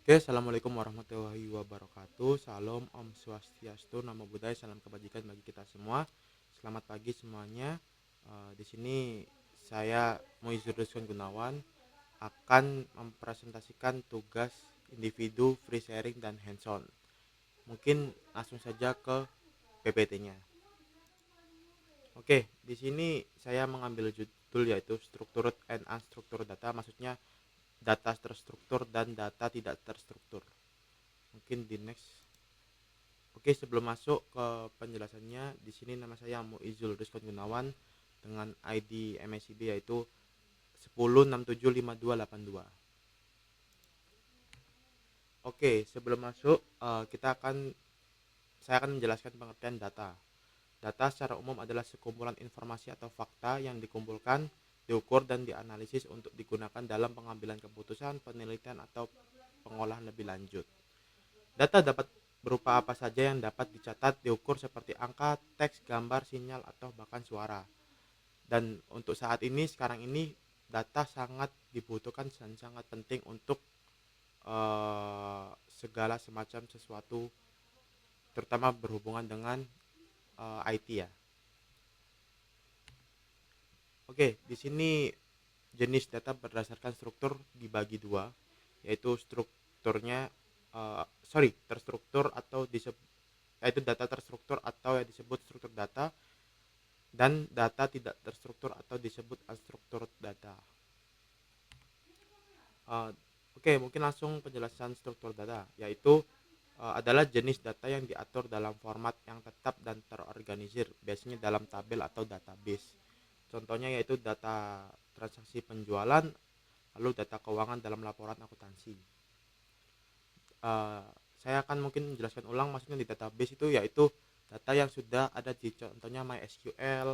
Oke, assalamualaikum warahmatullahi wabarakatuh. Salam, Om Swastiastu, Namo Buddhaya, salam kebajikan bagi kita semua. Selamat pagi semuanya. Di sini saya Muizur Rizwan Gunawan akan mempresentasikan tugas individu, free sharing dan hands-on. Mungkin langsung saja ke PPT-nya. Oke, di sini saya mengambil judul yaitu Structured and Unstructured Data, maksudnya data terstruktur dan data tidak terstruktur. Mungkin di next. Oke, sebelum masuk ke penjelasannya, di sini nama saya Muizul Rizwan Gunawan dengan ID MSIB yaitu 10675282. Oke, sebelum masuk saya akan menjelaskan pengertian data. Data secara umum adalah sekumpulan informasi atau fakta yang dikumpulkan, diukur dan dianalisis untuk digunakan dalam pengambilan keputusan, penelitian atau pengolahan lebih lanjut. Data dapat berupa apa saja yang dapat dicatat, diukur seperti angka, teks, gambar, sinyal, atau bahkan suara. Dan untuk saat ini, sekarang ini, data sangat dibutuhkan dan sangat penting untuk segala semacam sesuatu, terutama berhubungan dengan IT ya. Oke, di sini jenis data berdasarkan struktur dibagi dua, yaitu strukturnya terstruktur atau yaitu data terstruktur atau yang disebut struktur data, dan data tidak terstruktur atau disebut unstructured data. Uh, Oke, mungkin langsung penjelasan struktur data, yaitu adalah jenis data yang diatur dalam format yang tetap dan terorganisir, biasanya dalam tabel atau database. Contohnya yaitu data transaksi penjualan, lalu data keuangan dalam laporan akuntansi. Uh, saya akan mungkin menjelaskan ulang, maksudnya di database itu yaitu data yang sudah ada di contohnya MySQL,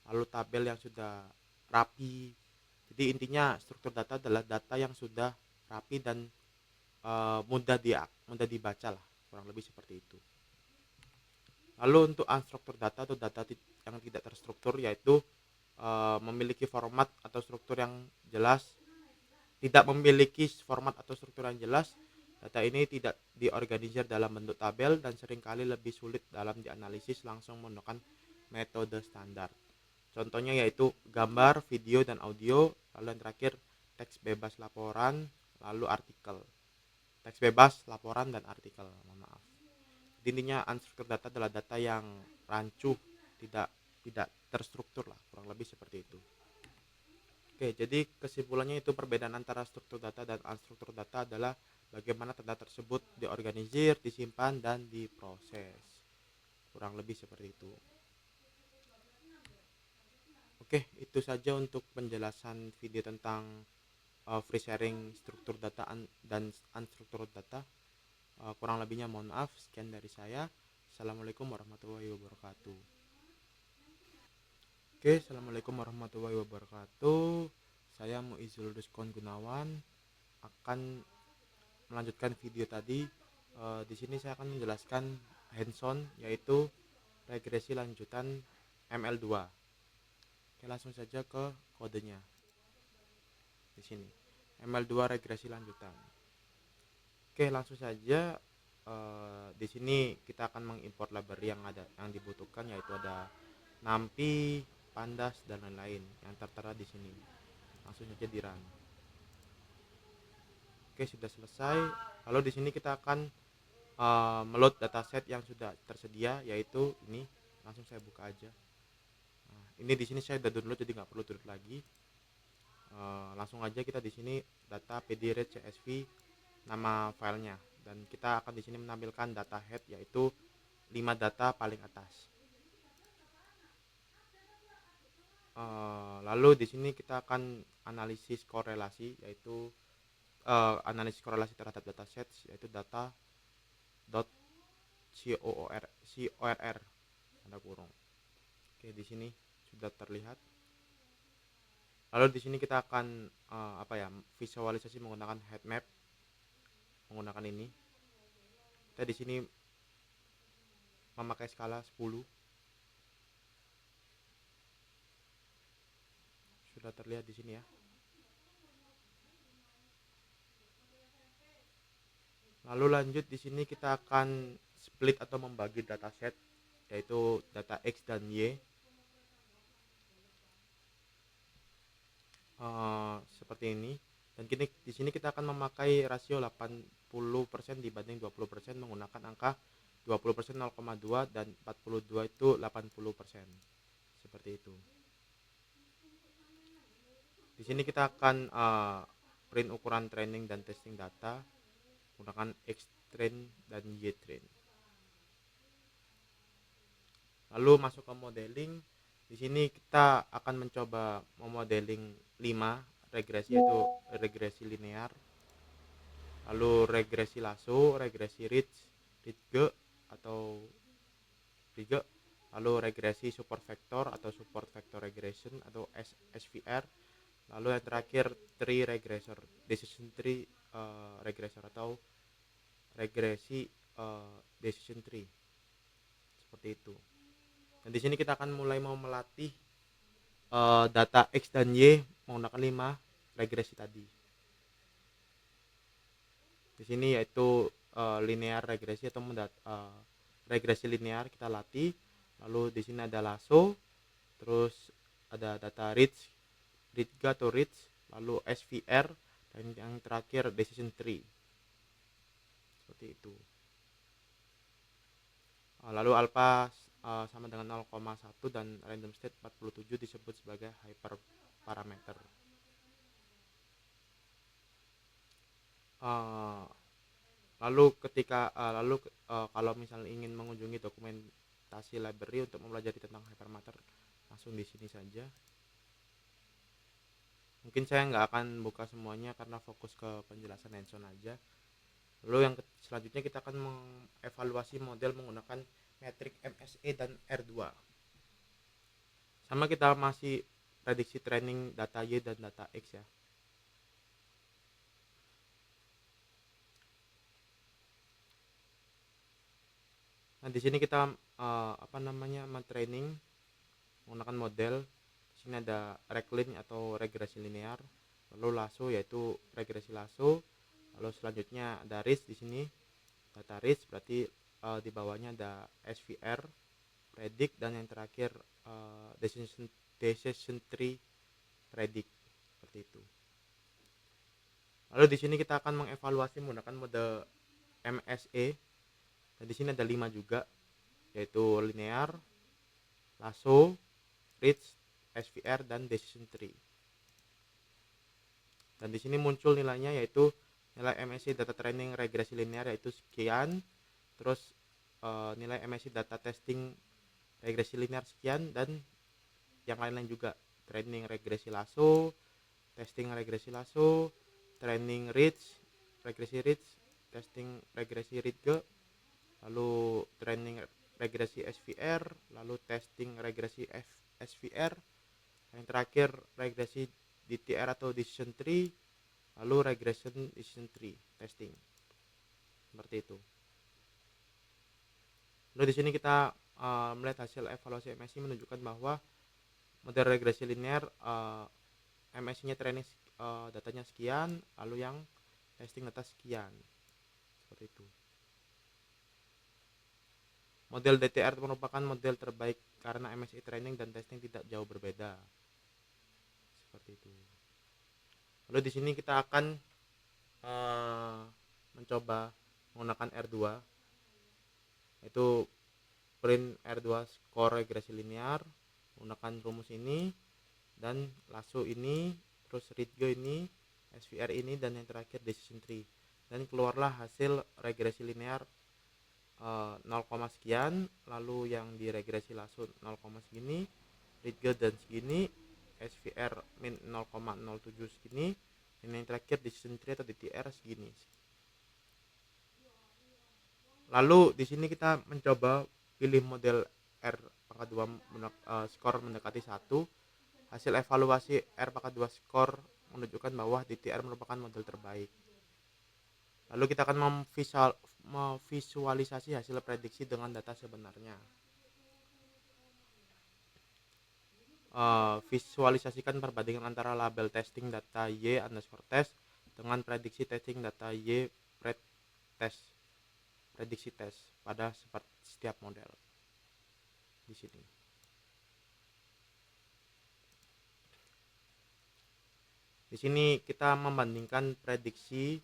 lalu tabel yang sudah rapi. Jadi intinya struktur data adalah data yang sudah rapi dan mudah dibaca lah, kurang lebih seperti itu. Lalu untuk unstructured data atau data yang tidak terstruktur, yaitu memiliki format atau struktur yang jelas. Tidak memiliki format atau struktur yang jelas, data ini tidak diorganisir dalam bentuk tabel dan seringkali lebih sulit dalam dianalisis langsung menggunakan metode standar. Contohnya yaitu gambar, video, dan audio. Lalu yang terakhir, teks bebas laporan, lalu artikel. Teks bebas, laporan, dan artikel. Mohon maaf. Intinya unstructured data adalah data yang rancu, tidak tidak terstruktur lah, kurang lebih seperti itu. Oke, jadi kesimpulannya itu perbedaan antara struktur data dan unstructured data adalah bagaimana data tersebut diorganisir, disimpan, dan diproses. Kurang lebih seperti itu. Oke, itu saja untuk penjelasan video tentang free sharing struktur data dan unstructured data. Kurang lebihnya mohon maaf. Sekian dari saya. Assalamualaikum warahmatullahi wabarakatuh. Oke, assalamualaikum warahmatullahi wabarakatuh. Saya Muizul Rizwan Gunawan akan melanjutkan video tadi. Di sini saya akan menjelaskan hands-on, yaitu regresi lanjutan ML2. Oke, langsung saja ke kodenya. Di sini ML2 regresi lanjutan. Oke, langsung saja. Di sini kita akan mengimport library yang dibutuhkan, yaitu ada NumPy, Pandas, dan lain-lain yang tertera di sini. Langsung saja di run. Oke, sudah selesai. Lalu di sini kita akan meload dataset yang sudah tersedia, yaitu ini. Langsung saya buka aja. Nah, ini di sini saya udah download, jadi nggak perlu download lagi. Langsung aja kita di sini data pdread csv nama filenya, dan kita akan di sini menampilkan data head, yaitu 5 data paling atas. Lalu di sini kita akan analisis korelasi, yaitu analisis korelasi terhadap dataset, yaitu data .corr ada kurung. Oke, di sini sudah terlihat. Lalu di sini kita akan visualisasi menggunakan heat map, menggunakan ini. Kita di sini memakai skala 10. Sudah terlihat di sini ya. Lalu lanjut di sini kita akan split atau membagi dataset, yaitu data X dan Y. Seperti ini. Dan kini di sini kita akan memakai rasio 80% dibanding 20% menggunakan angka 20% 0,2 dan 42 itu 80%. Seperti itu. Di sini kita akan print ukuran training dan testing data menggunakan X train dan Y train. Lalu masuk ke modeling. Di sini kita akan mencoba memodeling 5 regresi, yaitu regresi linear, lalu regresi lasso, regresi Ritz, Ritge atau Ritge, lalu regresi support vector atau support vector regression atau SVR, lalu yang terakhir tree regressor, decision tree regressor atau regresi decision tree. Seperti itu. Dan di sini kita akan mulai mau melatih data X dan Y menggunakan 5 regresi tadi. Di sini yaitu linear regresi atau regresi linear kita latih. Lalu di sini ada lasso, terus ada data Ritz, Ritge atau Ritz, lalu SVR, dan yang terakhir decision tree. Seperti itu. Lalu alpha sama dengan 0,1 dan random state 47 disebut sebagai hyperparameter. Lalu kalau misalnya ingin mengunjungi dokumentasi library untuk mempelajari tentang hyperparameter, langsung di sini saja. Mungkin saya nggak akan buka semuanya karena fokus ke penjelasan hands-on aja. Lalu yang selanjutnya kita akan mengevaluasi model menggunakan metrik MSE dan R2. Sama kita masih prediksi training data Y dan data X ya. Nah, di sini kita men-training menggunakan model. Di sini ada reclin atau regresi linear, lalu lasso yaitu regresi lasso, lalu selanjutnya ada Ritz di sini, data Ritz berarti di bawahnya ada SVR, predict, dan yang terakhir decision tree predict, seperti itu. Lalu di sini kita akan mengevaluasi menggunakan mode MSE. Dan di sini ada 5 juga, yaitu linear, lasso, Ritz, SVR, dan decision tree. Dan di sini muncul nilainya, yaitu nilai MSE data training regresi linear yaitu sekian, terus nilai MSE data testing regresi linear sekian, dan yang lain-lain juga, training regresi lasso, testing regresi lasso, training Ritz, regresi Ritz, testing regresi Ritge, lalu training regresi SVR, lalu testing regresi SVR, yang terakhir regresi DTR atau decision tree, lalu regression decision tree testing. Seperti itu. Lalu di sini kita melihat hasil evaluasi MSE menunjukkan bahwa model regresi linear MSE-nya training datanya sekian, lalu yang testing data sekian. Seperti itu. Model DTR merupakan model terbaik karena MSE training dan testing tidak jauh berbeda. Seperti itu. Lalu di sini kita akan mencoba menggunakan R2, yaitu print R2 score regresi linear menggunakan rumus ini, dan lasso ini, terus Ritge ini, SVR ini, dan yang terakhir decision tree. Dan keluarlah hasil regresi linear 0, sekian, lalu yang di regresi lasso 0, segini, Ritge dan segini, SVR min 0,07 segini, dan yang terakhir decision tree atau DTR segini. Lalu di sini kita mencoba pilih model R-2 skor mendekati 1. Hasil evaluasi R-2 skor menunjukkan bahwa DTR merupakan model terbaik. Lalu kita akan memvisualisasi hasil prediksi dengan data sebenarnya. Visualisasikan perbandingan antara label testing data Y_test dengan prediksi testing data Y pred prediksi tes pada setiap model di sini. Di sini kita membandingkan prediksi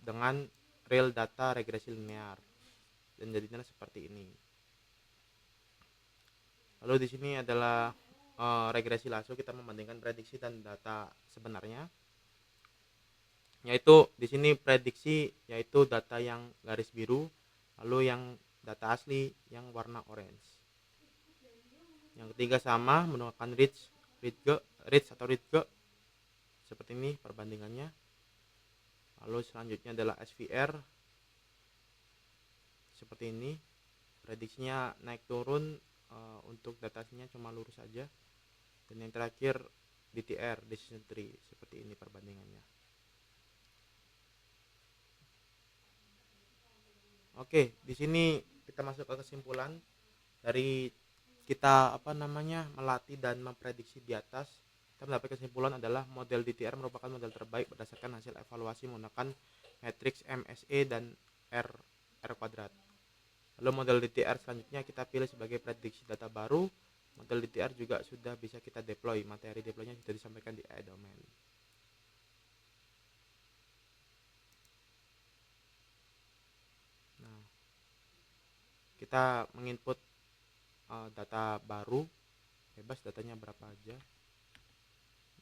dengan real data regresi linear dan jadinya seperti ini. Lalu di sini adalah regresi langsung, kita membandingkan prediksi dan data sebenarnya. Yaitu di sini prediksi yaitu data yang garis biru, lalu yang data asli yang warna orange. Yang ketiga sama menggunakan reach atau readge seperti ini perbandingannya. Lalu selanjutnya adalah SVR seperti ini, prediksinya naik turun untuk datanya cuma lurus saja. Dan yang terakhir DTR decision tree seperti ini perbandingannya. Oke, di sini kita masuk ke kesimpulan dari kita melatih dan memprediksi di atas. Kita mendapat kesimpulan adalah model DTR merupakan model terbaik berdasarkan hasil evaluasi menggunakan matriks MSE dan R kuadrat. Lalu model DTR selanjutnya kita pilih sebagai prediksi data baru. Model DTR juga sudah bisa kita deploy, materi deploynya sudah disampaikan di e-domain. Nah, kita menginput data baru, bebas datanya berapa aja.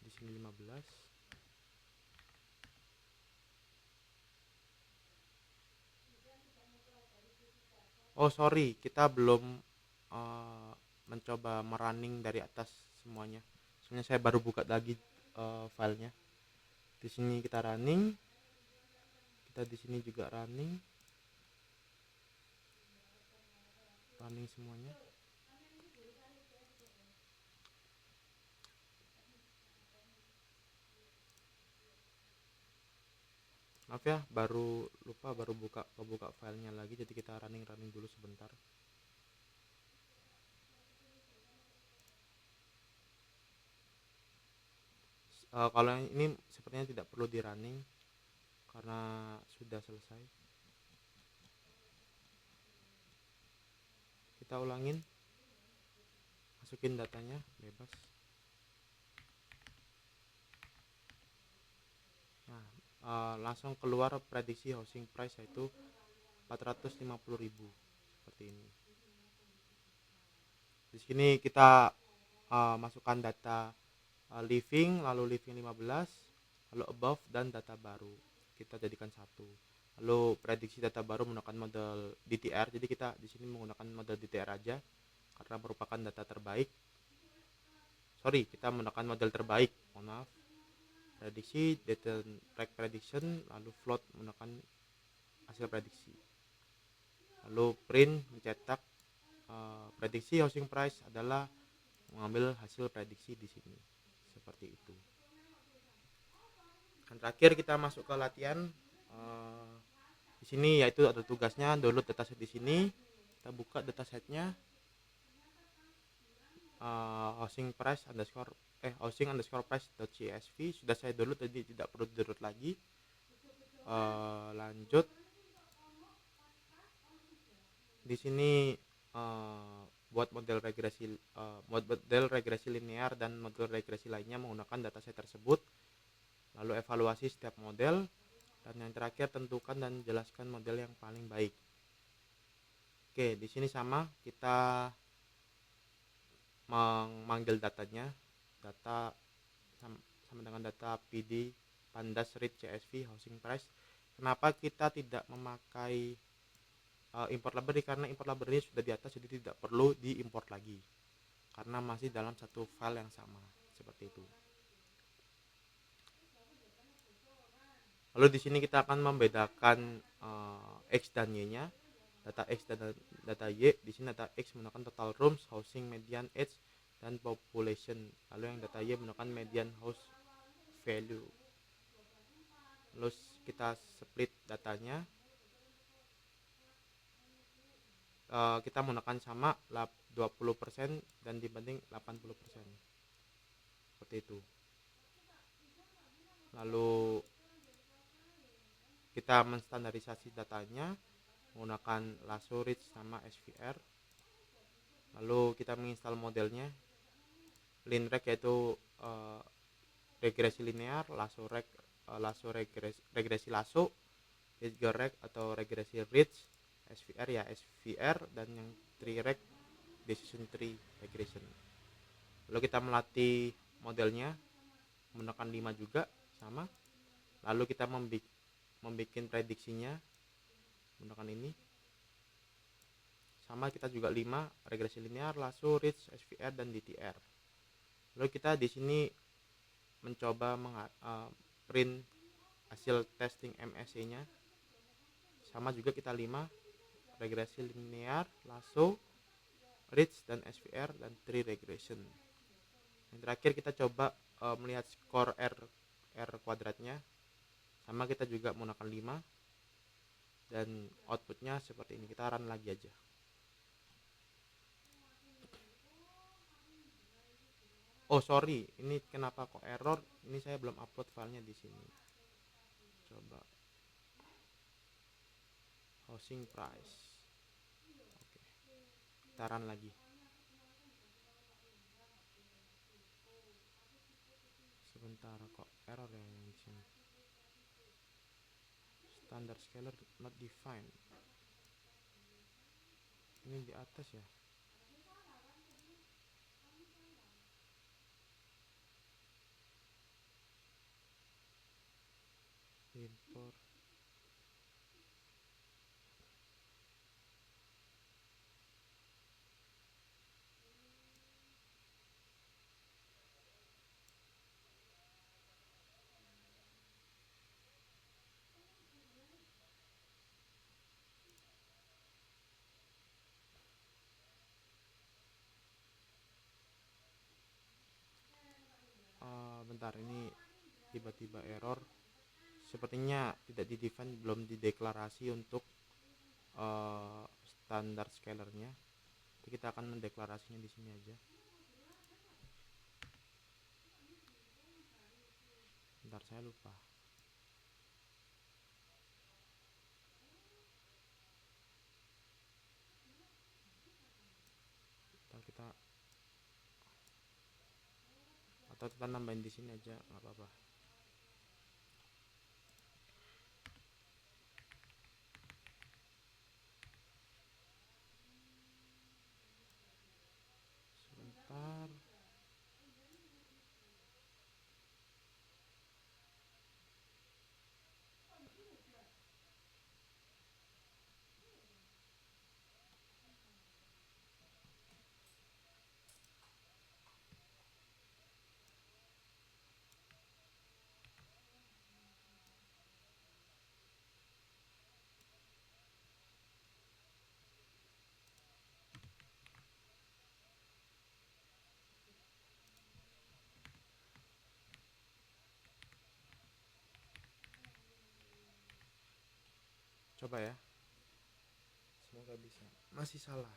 Di sini 15. Oh sorry, kita belum mencoba merunning dari atas semuanya. Soalnya saya baru buka lagi filenya. Di sini kita running, kita di sini juga running semuanya. Maaf ya, baru buka filenya lagi, jadi kita running dulu sebentar. Kalau yang ini sepertinya tidak perlu di running karena sudah selesai. Kita ulangin, masukin datanya bebas. Nah, langsung keluar prediksi housing price yaitu 450.000 seperti ini. Di sini kita masukkan data living, lalu living 15, lalu above dan data baru kita jadikan satu. Lalu prediksi data baru menggunakan model DTR. Jadi kita di sini menggunakan model DTR aja karena merupakan data terbaik. Kita menggunakan model terbaik. Mohon maaf. Prediksi, data track prediction, lalu float menggunakan hasil prediksi. Lalu print mencetak prediksi housing price adalah mengambil hasil prediksi di sini. Seperti itu. Dan terakhir kita masuk ke latihan. Di sini yaitu ada tugasnya download dataset di sini. Kita buka datasetnya. Housing underscore price.csv sudah saya download, jadi tidak perlu download lagi. Lanjut. Di sini buat model regresi linear dan model regresi lainnya menggunakan dataset tersebut. Lalu evaluasi setiap model, dan yang terakhir tentukan dan jelaskan model yang paling baik. Oke, di sini sama, kita memanggil datanya, data sama dengan data PD pandas read CSV housing price. Kenapa kita tidak memakai import library? Karena import library sudah di atas, jadi tidak perlu diimport lagi karena masih dalam satu file yang sama, seperti itu. Lalu di sini kita akan membedakan X dan Y-nya. Data X dan data Y. Di sini data X menggunakan total rooms, housing, median age, dan population. Lalu yang data Y menggunakan median house value. Lalu kita split datanya. Kita menggunakan sama 20% dan dibanding 80%. Seperti itu. Lalu kita menstandarisasi datanya menggunakan lasso, ridge, sama SVR. Lalu kita menginstal modelnya LinReg, yaitu regresi linear, lasso regresi lasso, ridge atau regresi ridge, SVR ya SVR, dan yang tree reg decision tree regression. Lalu kita melatih modelnya menggunakan 5 juga sama. Lalu kita membuat prediksinya menggunakan ini sama, kita juga 5 regresi linear, lasso, ridge, SVR, dan DTR. Lalu kita di sini mencoba print hasil testing MSE nya sama juga, kita 5 regresi linear, lasso, ridge, dan SVR, dan tree regression. Yang terakhir kita coba melihat skor R kuadratnya sama, kita juga menggunakan 5 dan outputnya seperti ini. Kita run lagi aja. Oh sorry, ini kenapa kok error? Ini saya belum upload filenya di sini. Coba housing price. Oke, kita run lagi. Sebentar, kok error ya yang di sini. Standard scalar not defined. Ini di atas ya. Import. Bentar, ini tiba-tiba error. Sepertinya tidak didefine, belum dideklarasi untuk standar scalarnya. Jadi kita akan mendeklarasinya di sini aja. Bentar, saya lupa. Bentar, kita nambahin di sini aja, nggak apa-apa. Sebentar. Coba ya, semoga bisa. Masih salah.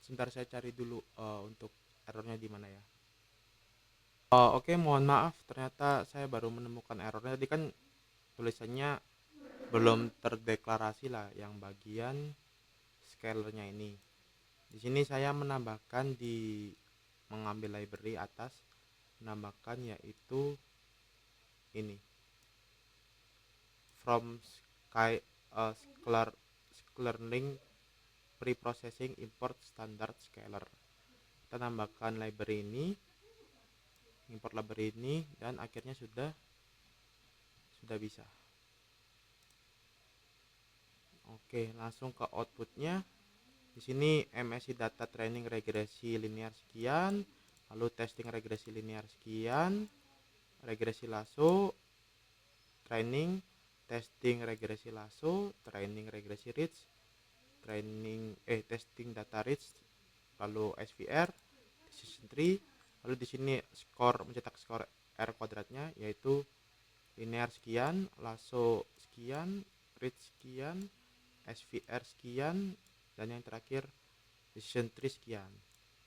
Sebentar, saya cari dulu untuk errornya di mana ya. Oke, mohon maaf, ternyata saya baru menemukan errornya. Tadi kan tulisannya belum terdeklarasi lah yang bagian scalarnya ini. Di sini saya menambahkan, mengambil library atas, menambahkan yaitu ini from scalar link preprocessing import standard scalar. Kita tambahkan library ini, import library ini, dan akhirnya sudah bisa. Oke, langsung ke outputnya. Di sini MSI data training regresi linear sekian, lalu testing regresi linear sekian, regresi lasso, training, testing regresi lasso, training regresi ridge, testing data rich, lalu SVR, decision tree, lalu di sini mencetak skor R kuadratnya, yaitu linear sekian, lasso sekian, rich sekian, SVR sekian, dan yang terakhir decision tree sekian.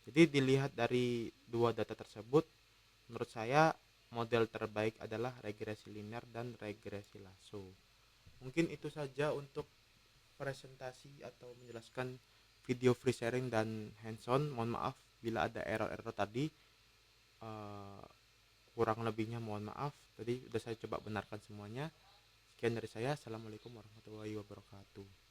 Jadi dilihat dari dua data tersebut, menurut saya model terbaik adalah regresi linear dan regresi lasso. Mungkin itu saja untuk presentasi atau menjelaskan video free sharing dan hands-on. Mohon maaf bila ada error-error tadi. Kurang lebihnya mohon maaf. Tadi sudah saya coba benarkan semuanya. Sekian dari saya. Assalamualaikum warahmatullahi wabarakatuh.